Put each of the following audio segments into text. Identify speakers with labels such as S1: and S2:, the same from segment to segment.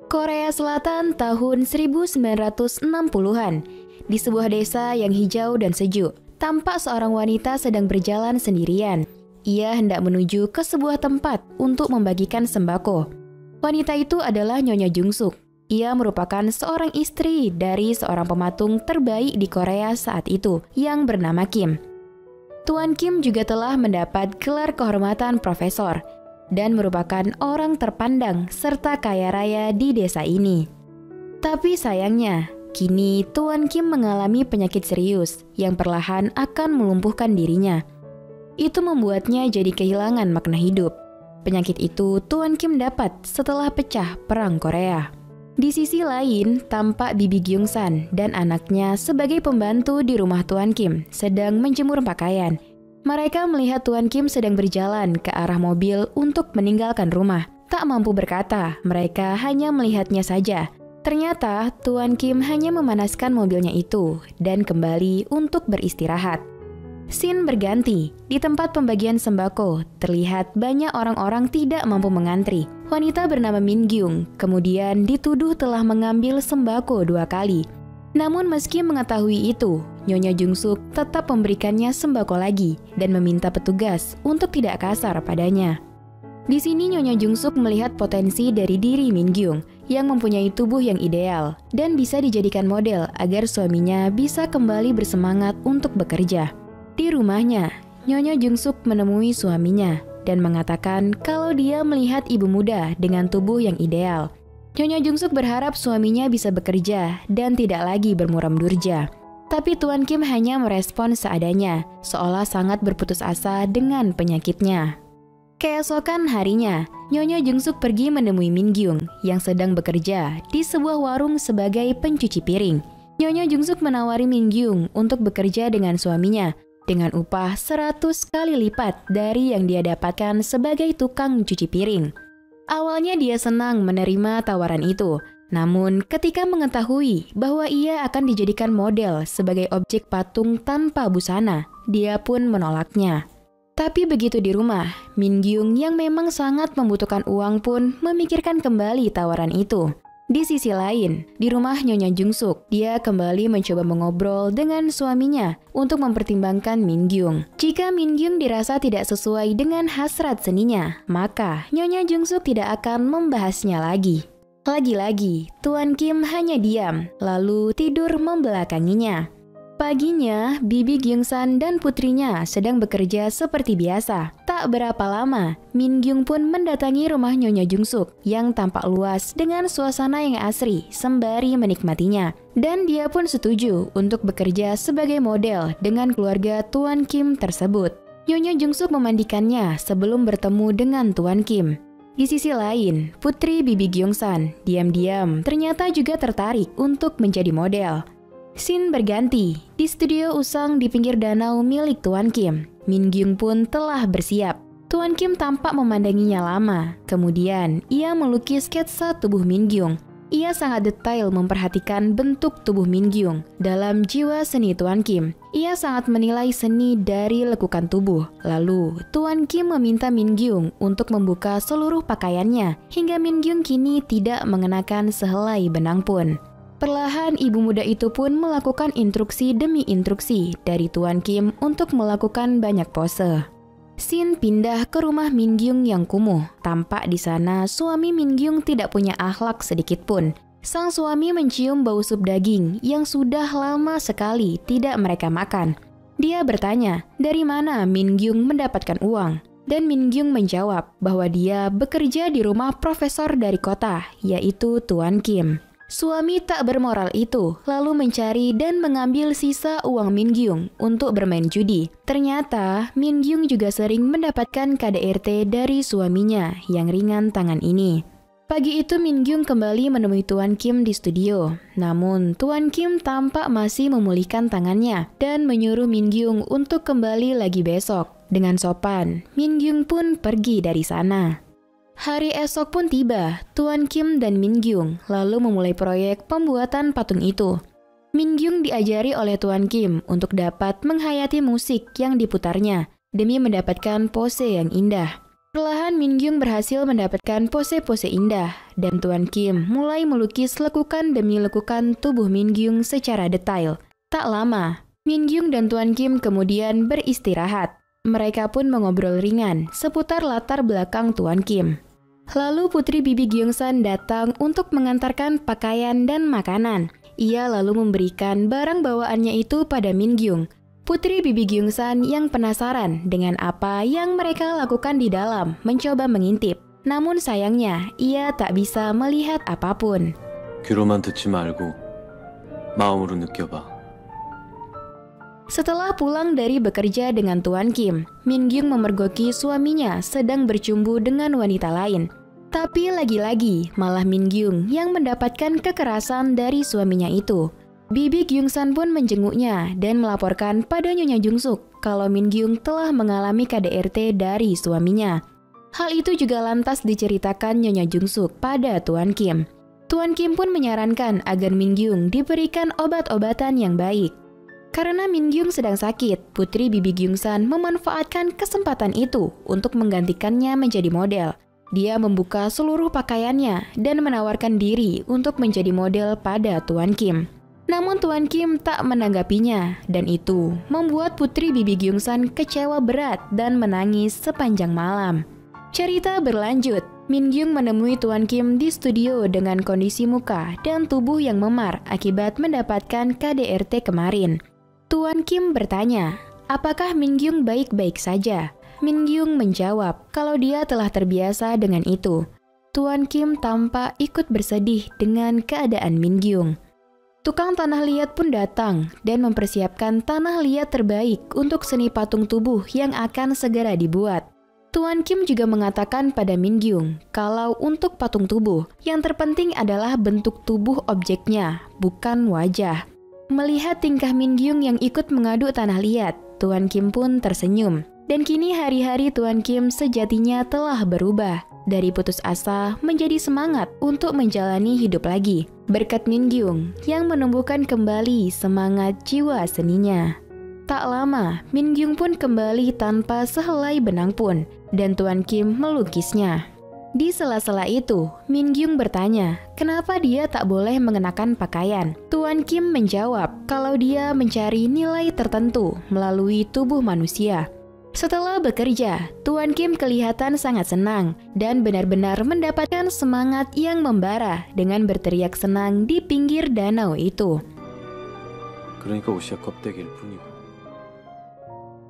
S1: Korea Selatan tahun 1960-an. Di sebuah desa yang hijau dan sejuk, tampak seorang wanita sedang berjalan sendirian. Ia hendak menuju ke sebuah tempat untuk membagikan sembako. Wanita itu adalah Nyonya Jungsuk. Ia merupakan seorang istri dari seorang pematung terbaik di Korea saat itu yang bernama Kim. Tuan Kim juga telah mendapat gelar kehormatan profesor dan merupakan orang terpandang serta kaya raya di desa ini. Tapi sayangnya, kini Tuan Kim mengalami penyakit serius yang perlahan akan melumpuhkan dirinya. Itu membuatnya jadi kehilangan makna hidup. Penyakit itu Tuan Kim dapat setelah pecah Perang Korea. Di sisi lain, tampak Bibi Gyeongsan dan anaknya sebagai pembantu di rumah Tuan Kim sedang menjemur pakaian. Mereka melihat Tuan Kim sedang berjalan ke arah mobil untuk meninggalkan rumah. Tak mampu berkata, mereka hanya melihatnya saja. Ternyata Tuan Kim hanya memanaskan mobilnya itu dan kembali untuk beristirahat. Scene berganti. Di tempat pembagian sembako, terlihat banyak orang-orang tidak mampu mengantri. Wanita bernama Min Gyung kemudian dituduh telah mengambil sembako 2 kali. Namun meski mengetahui itu, Nyonya Jungsuk tetap memberikannya sembako lagi dan meminta petugas untuk tidak kasar padanya. Di sini Nyonya Jungsuk melihat potensi dari diri Min Gyung yang mempunyai tubuh yang ideal dan bisa dijadikan model agar suaminya bisa kembali bersemangat untuk bekerja. Di rumahnya, Nyonya Jungsuk menemui suaminya dan mengatakan kalau dia melihat ibu muda dengan tubuh yang ideal. Nyonya Jungsuk berharap suaminya bisa bekerja dan tidak lagi bermuram durja. Tapi Tuan Kim hanya merespon seadanya, seolah sangat berputus asa dengan penyakitnya. Keesokan harinya, Nyonya Jungsuk pergi menemui Min Gyung yang sedang bekerja di sebuah warung sebagai pencuci piring. Nyonya Jungsuk menawari Min Gyung untuk bekerja dengan suaminya dengan upah 100 kali lipat dari yang dia dapatkan sebagai tukang cuci piring. Awalnya dia senang menerima tawaran itu, namun ketika mengetahui bahwa ia akan dijadikan model sebagai objek patung tanpa busana, dia pun menolaknya. Tapi begitu di rumah, Min Gyung yang memang sangat membutuhkan uang pun memikirkan kembali tawaran itu. Di sisi lain, di rumah Nyonya Jungsuk, dia kembali mencoba mengobrol dengan suaminya untuk mempertimbangkan Min Gyung. Jika Min Gyung dirasa tidak sesuai dengan hasrat seninya, maka Nyonya Jungsuk tidak akan membahasnya lagi. Lagi-lagi, Tuan Kim hanya diam, lalu tidur membelakanginya. Paginya, Bibi Gyeongsan dan putrinya sedang bekerja seperti biasa. Tak berapa lama, Min Gyung pun mendatangi rumah Nyonya Jungsuk yang tampak luas dengan suasana yang asri sembari menikmatinya. Dan dia pun setuju untuk bekerja sebagai model dengan keluarga Tuan Kim tersebut. Nyonya Jungsuk memandikannya sebelum bertemu dengan Tuan Kim. Di sisi lain, putri Bibi Gyeongsan diam-diam ternyata juga tertarik untuk menjadi model. Scene berganti. Di studio usang di pinggir danau milik Tuan Kim, Min Gyung pun telah bersiap. Tuan Kim tampak memandanginya lama. Kemudian, ia melukis sketsa tubuh Min Gyung. Ia sangat detail memperhatikan bentuk tubuh Min Gyung. Dalam jiwa seni Tuan Kim, ia sangat menilai seni dari lekukan tubuh. Lalu, Tuan Kim meminta Min Gyung untuk membuka seluruh pakaiannya, hingga Min Gyung kini tidak mengenakan sehelai benang pun. Perlahan ibu muda itu pun melakukan instruksi demi instruksi dari Tuan Kim untuk melakukan banyak pose. Scene pindah ke rumah Min Gyung yang kumuh. Tampak di sana suami Min Gyung tidak punya akhlak sedikit pun. Sang suami mencium bau sup daging yang sudah lama sekali tidak mereka makan. Dia bertanya, dari mana Min Gyung mendapatkan uang? Dan Min Gyung menjawab bahwa dia bekerja di rumah profesor dari kota, yaitu Tuan Kim. Suami tak bermoral itu lalu mencari dan mengambil sisa uang Min Gyung untuk bermain judi. Ternyata Min Gyung juga sering mendapatkan KDRT dari suaminya yang ringan tangan ini. Pagi itu Min Gyung kembali menemui Tuan Kim di studio. Namun Tuan Kim tampak masih memulihkan tangannya dan menyuruh Min Gyung untuk kembali lagi besok. Dengan sopan, Min Gyung pun pergi dari sana. Hari esok pun tiba, Tuan Kim dan Min Gyung lalu memulai proyek pembuatan patung itu. Min Gyung diajari oleh Tuan Kim untuk dapat menghayati musik yang diputarnya demi mendapatkan pose yang indah. Perlahan Min Gyung berhasil mendapatkan pose-pose indah, dan Tuan Kim mulai melukis lekukan demi lekukan tubuh Min Gyung secara detail. Tak lama, Min Gyung dan Tuan Kim kemudian beristirahat. Mereka pun mengobrol ringan seputar latar belakang Tuan Kim. Lalu putri bibi Gyeongsan datang untuk mengantarkan pakaian dan makanan. Ia lalu memberikan barang bawaannya itu pada Min Gyung. Putri bibi Gyeongsan yang penasaran dengan apa yang mereka lakukan di dalam mencoba mengintip. Namun sayangnya, ia tak bisa melihat apapun.
S2: 귀로만 듣지 말고 마음으로 느껴봐.
S1: Setelah pulang dari bekerja dengan Tuan Kim, Min Gyung memergoki suaminya sedang bercumbu dengan wanita lain. Tapi lagi-lagi malah Min Gyung yang mendapatkan kekerasan dari suaminya itu. Bibi Gyeongsan pun menjenguknya dan melaporkan pada Nyonya Jungsuk kalau Min Gyung telah mengalami KDRT dari suaminya. Hal itu juga lantas diceritakan Nyonya Jungsuk pada Tuan Kim. Tuan Kim pun menyarankan agar Min Gyung diberikan obat-obatan yang baik. Karena Min Gyung sedang sakit, putri bibi Gyeongsan memanfaatkan kesempatan itu untuk menggantikannya menjadi model. Dia membuka seluruh pakaiannya dan menawarkan diri untuk menjadi model pada Tuan Kim. Namun Tuan Kim tak menanggapinya, dan itu membuat putri bibi Gyeongsan kecewa berat dan menangis sepanjang malam. Cerita berlanjut, Min Gyung menemui Tuan Kim di studio dengan kondisi muka dan tubuh yang memar akibat mendapatkan KDRT kemarin. Tuan Kim bertanya, apakah Min Gyung baik-baik saja? Min Gyung menjawab kalau dia telah terbiasa dengan itu. Tuan Kim tampak ikut bersedih dengan keadaan Min Gyung. Tukang tanah liat pun datang dan mempersiapkan tanah liat terbaik untuk seni patung tubuh yang akan segera dibuat. Tuan Kim juga mengatakan pada Min Gyung kalau untuk patung tubuh, yang terpenting adalah bentuk tubuh objeknya, bukan wajah. Melihat tingkah Min Gyung yang ikut mengaduk tanah liat, Tuan Kim pun tersenyum. Dan kini hari-hari Tuan Kim sejatinya telah berubah. Dari putus asa menjadi semangat untuk menjalani hidup lagi. Berkat Min Gyung yang menumbuhkan kembali semangat jiwa seninya. Tak lama, Min Gyung pun kembali tanpa sehelai benang pun, dan Tuan Kim melukisnya. Di sela-sela itu, Min Gyung bertanya, kenapa dia tak boleh mengenakan pakaian. Tuan Kim menjawab kalau dia mencari nilai tertentu melalui tubuh manusia. Setelah bekerja, Tuan Kim kelihatan sangat senang dan benar-benar mendapatkan semangat yang membara dengan berteriak senang di pinggir danau itu.
S2: 그러니까 우시아 껍데기일 뿐이고.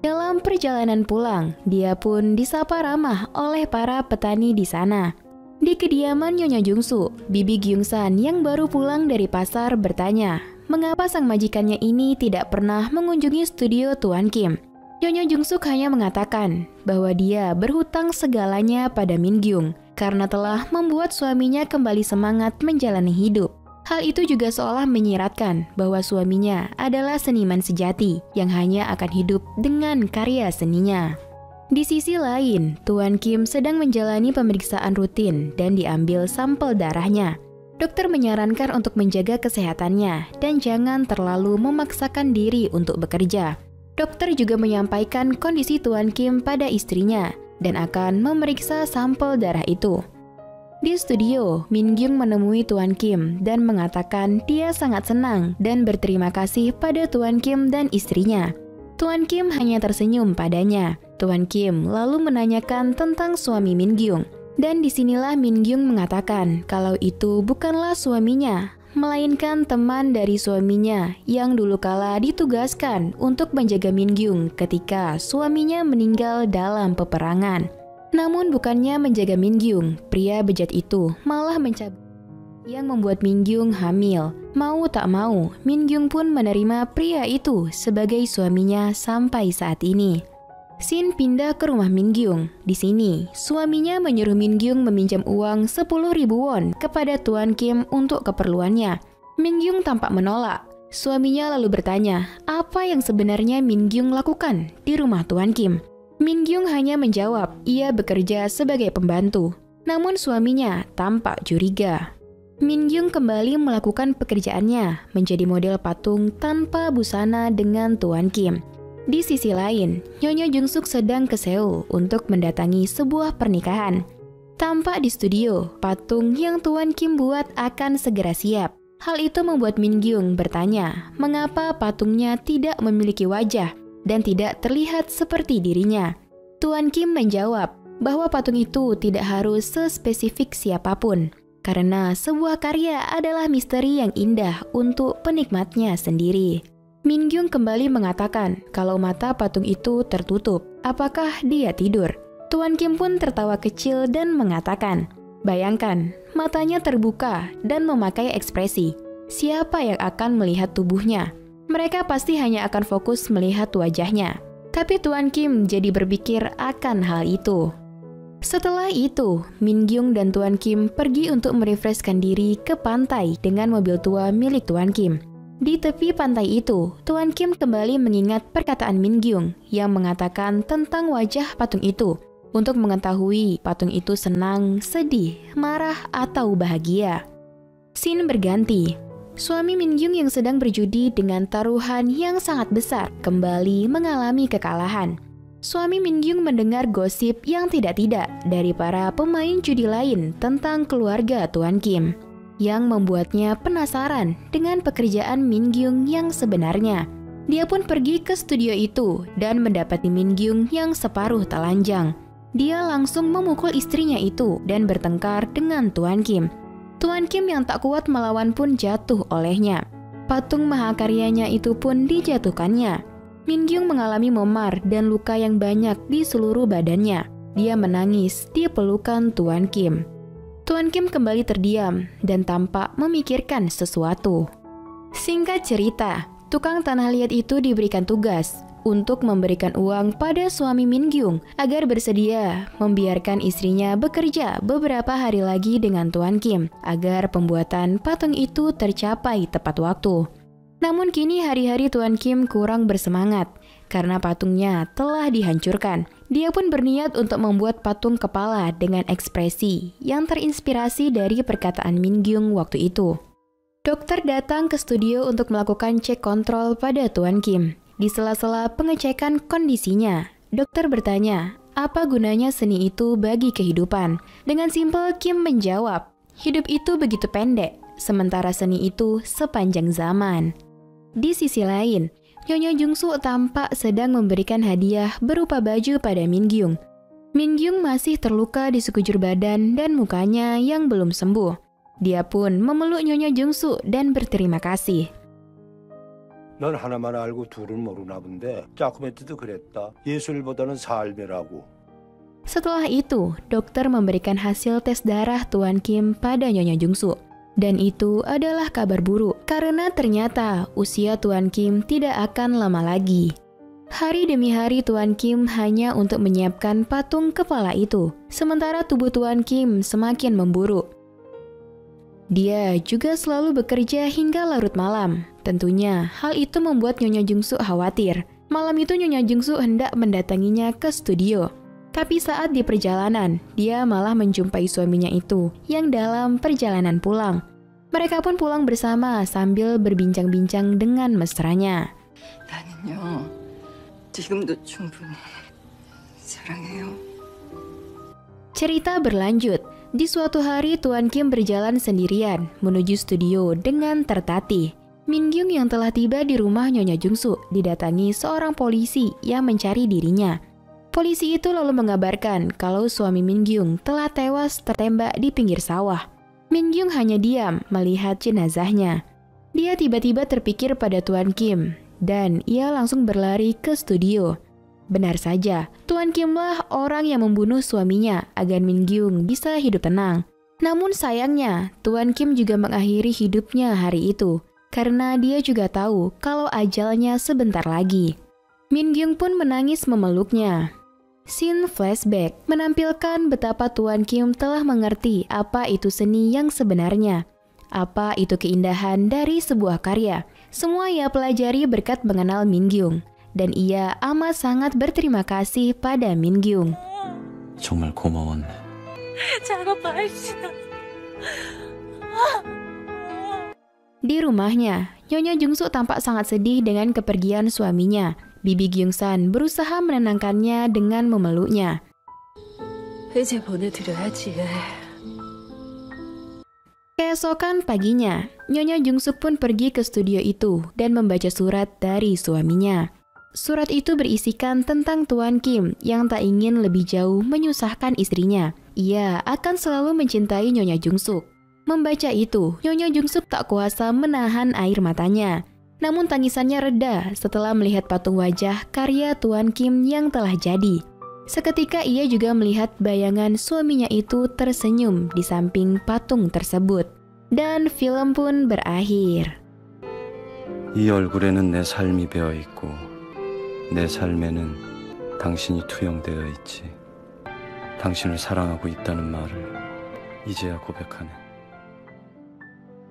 S1: Dalam perjalanan pulang, dia pun disapa ramah oleh para petani di sana. Di kediaman Nyonya Jungsuk, bibi Gyeongsan yang baru pulang dari pasar bertanya, mengapa sang majikannya ini tidak pernah mengunjungi studio Tuan Kim. Nyonya Jungsuk hanya mengatakan bahwa dia berhutang segalanya pada Min Gyung karena telah membuat suaminya kembali semangat menjalani hidup. Hal itu juga seolah menyiratkan bahwa suaminya adalah seniman sejati yang hanya akan hidup dengan karya seninya. Di sisi lain, Tuan Kim sedang menjalani pemeriksaan rutin dan diambil sampel darahnya. Dokter menyarankan untuk menjaga kesehatannya dan jangan terlalu memaksakan diri untuk bekerja. Dokter juga menyampaikan kondisi Tuan Kim pada istrinya dan akan memeriksa sampel darah itu. Di studio, Min Gyung menemui Tuan Kim dan mengatakan dia sangat senang dan berterima kasih pada Tuan Kim dan istrinya. Tuan Kim hanya tersenyum padanya. Tuan Kim lalu menanyakan tentang suami Min Gyung. Dan disinilah Min Gyung mengatakan kalau itu bukanlah suaminya, melainkan teman dari suaminya yang dulu kala ditugaskan untuk menjaga Min Gyung ketika suaminya meninggal dalam peperangan. Namun bukannya menjaga Min Gyung, pria bejat itu malah mencabut yang membuat Min Gyung hamil. Mau tak mau, Min Gyung pun menerima pria itu sebagai suaminya sampai saat ini. Shin pindah ke rumah Min Gyung. Di sini, suaminya menyuruh Min Gyung meminjam uang 10.000 won kepada Tuan Kim untuk keperluannya. Min Gyung tampak menolak. Suaminya lalu bertanya, apa yang sebenarnya Min Gyung lakukan di rumah Tuan Kim. Min Gyung hanya menjawab, ia bekerja sebagai pembantu. Namun suaminya tampak curiga. Min Gyung kembali melakukan pekerjaannya, menjadi model patung tanpa busana dengan Tuan Kim. Di sisi lain, Nyonya Jungsuk sedang ke Seoul untuk mendatangi sebuah pernikahan. Tampak di studio, patung yang Tuan Kim buat akan segera siap. Hal itu membuat Min Gyung bertanya mengapa patungnya tidak memiliki wajah dan tidak terlihat seperti dirinya. Tuan Kim menjawab bahwa patung itu tidak harus sespesifik siapapun, karena sebuah karya adalah misteri yang indah untuk penikmatnya sendiri. Min Gyung kembali mengatakan kalau mata patung itu tertutup. Apakah dia tidur? Tuan Kim pun tertawa kecil dan mengatakan, bayangkan, matanya terbuka dan memakai ekspresi. Siapa yang akan melihat tubuhnya? Mereka pasti hanya akan fokus melihat wajahnya. Tapi Tuan Kim jadi berpikir akan hal itu. Setelah itu, Min Gyung dan Tuan Kim pergi untuk merefreshkan diri ke pantai dengan mobil tua milik Tuan Kim. Di tepi pantai itu, Tuan Kim kembali mengingat perkataan Min Gyung yang mengatakan tentang wajah patung itu untuk mengetahui patung itu senang, sedih, marah, atau bahagia. Scene berganti. Suami Min Gyung yang sedang berjudi dengan taruhan yang sangat besar kembali mengalami kekalahan. Suami Min Gyung mendengar gosip yang tidak-tidak dari para pemain judi lain tentang keluarga Tuan Kim, yang membuatnya penasaran dengan pekerjaan Min Gyung yang sebenarnya. Dia pun pergi ke studio itu dan mendapati Min Gyung yang separuh telanjang. Dia langsung memukul istrinya itu dan bertengkar dengan Tuan Kim. Tuan Kim yang tak kuat melawan pun jatuh olehnya. Patung mahakaryanya itu pun dijatuhkannya. Min Gyung mengalami memar dan luka yang banyak di seluruh badannya. Dia menangis di pelukan Tuan Kim. Tuan Kim kembali terdiam dan tampak memikirkan sesuatu. Singkat cerita, tukang tanah liat itu diberikan tugas untuk memberikan uang pada suami Min Gyung agar bersedia membiarkan istrinya bekerja beberapa hari lagi dengan Tuan Kim agar pembuatan patung itu tercapai tepat waktu. Namun kini hari-hari Tuan Kim kurang bersemangat karena patungnya telah dihancurkan. Dia pun berniat untuk membuat patung kepala dengan ekspresi yang terinspirasi dari perkataan Min Gyung waktu itu. Dokter datang ke studio untuk melakukan cek kontrol pada Tuan Kim. Di sela-sela pengecekan kondisinya, dokter bertanya, apa gunanya seni itu bagi kehidupan? Dengan simpel Kim menjawab, hidup itu begitu pendek, sementara seni itu sepanjang zaman. Di sisi lain, Nyonya Jungsuk tampak sedang memberikan hadiah berupa baju pada Min Gyung. Min Gyung masih terluka di sekujur badan dan mukanya yang belum sembuh. Dia pun memeluk Nyonya Jungsuk dan berterima kasih.
S3: 넌 하나만 알고 둘은 모르나 본데 짜코멘트도 그랬다. 예술보다는 삶이라고.
S1: Setelah itu, dokter memberikan hasil tes darah Tuan Kim pada Nyonya Jungsuk. Dan itu adalah kabar buruk, karena ternyata usia Tuan Kim tidak akan lama lagi. Hari demi hari Tuan Kim hanya untuk menyiapkan patung kepala itu, sementara tubuh Tuan Kim semakin memburuk. Dia juga selalu bekerja hingga larut malam. Tentunya, hal itu membuat Nyonya Jungsuk khawatir. Malam itu Nyonya Jungsuk hendak mendatanginya ke studio. Tapi saat di perjalanan, dia malah menjumpai suaminya itu yang dalam perjalanan pulang. Mereka pun pulang bersama sambil berbincang-bincang dengan mesranya.
S4: 나는요, 지금도 충분히 사랑해요.
S1: Cerita berlanjut. Di suatu hari Tuan Kim berjalan sendirian menuju studio dengan tertatih. Min Gyung yang telah tiba di rumah Nyonya Jungsuk didatangi seorang polisi yang mencari dirinya. Polisi itu lalu mengabarkan kalau suami Min Gyung telah tewas tertembak di pinggir sawah. Min Gyung hanya diam melihat jenazahnya. Dia tiba-tiba terpikir pada Tuan Kim dan ia langsung berlari ke studio. Benar saja, Tuan Kimlah orang yang membunuh suaminya agar Min Gyung bisa hidup tenang. Namun sayangnya, Tuan Kim juga mengakhiri hidupnya hari itu karena dia juga tahu kalau ajalnya sebentar lagi. Min Gyung pun menangis memeluknya. Scene flashback menampilkan betapa Tuan Kim telah mengerti apa itu seni yang sebenarnya. Apa itu keindahan dari sebuah karya. Semua ia pelajari berkat mengenal Min Gyung. Dan ia amat sangat berterima kasih pada Min Gyung.
S2: 정말 고마웠네.
S4: 작업 마십시오.
S1: Di rumahnya, Nyonya Jungsuk tampak sangat sedih dengan kepergian suaminya. Bibi Gyung-san berusaha menenangkannya dengan memeluknya.
S4: 이제 보내드려야지.
S1: Keesokan paginya, Nyonya Jungsuk pun pergi ke studio itu dan membaca surat dari suaminya. Surat itu berisikan tentang Tuan Kim yang tak ingin lebih jauh menyusahkan istrinya. Ia akan selalu mencintai Nyonya Jungsuk. Membaca itu, Nyonya Jungsuk tak kuasa menahan air matanya. Namun tangisannya reda setelah melihat patung wajah karya Tuan Kim yang telah jadi. Seketika ia juga melihat bayangan suaminya itu tersenyum di samping patung tersebut. Dan film pun berakhir.
S2: 이 얼굴에는 내 삶이 배어있고 내 삶에는 당신이 투영되어 있지. 당신을 사랑하고 있다는 말을 이제야 고백하네.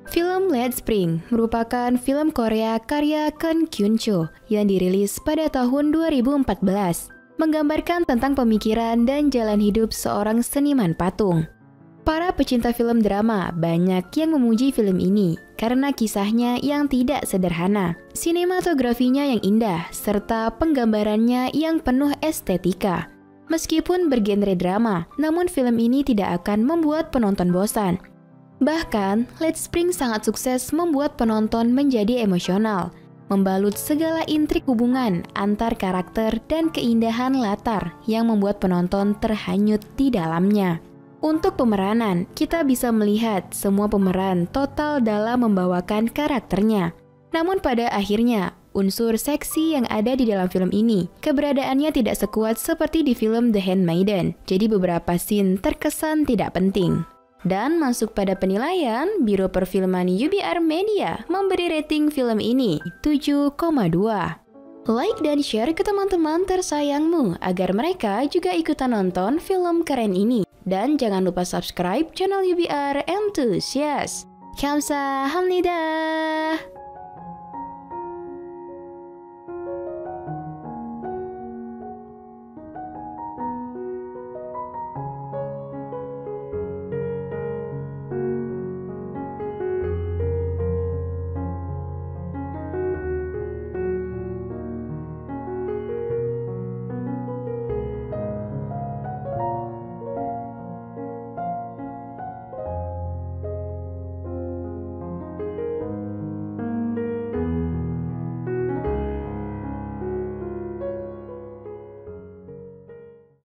S1: Film Late Spring merupakan film Korea karya Kang Kyun-cho yang dirilis pada tahun 2014. Menggambarkan tentang pemikiran dan jalan hidup seorang seniman patung. Para pecinta film drama banyak yang memuji film ini karena kisahnya yang tidak sederhana, sinematografinya yang indah, serta penggambarannya yang penuh estetika. Meskipun bergenre drama, namun film ini tidak akan membuat penonton bosan. Bahkan, Late Spring sangat sukses membuat penonton menjadi emosional, membalut segala intrik hubungan antar karakter dan keindahan latar yang membuat penonton terhanyut di dalamnya. Untuk pemeranan, kita bisa melihat semua pemeran total dalam membawakan karakternya. Namun pada akhirnya, unsur seksi yang ada di dalam film ini, keberadaannya tidak sekuat seperti di film The Handmaiden, jadi beberapa scene terkesan tidak penting. Dan masuk pada penilaian, Biro Perfilman UBR Media memberi rating film ini 7,2. Like dan share ke teman-teman tersayangmu agar mereka juga ikutan nonton film keren ini. Dan jangan lupa subscribe channel UBR Enthusiast. Kamsahamnida.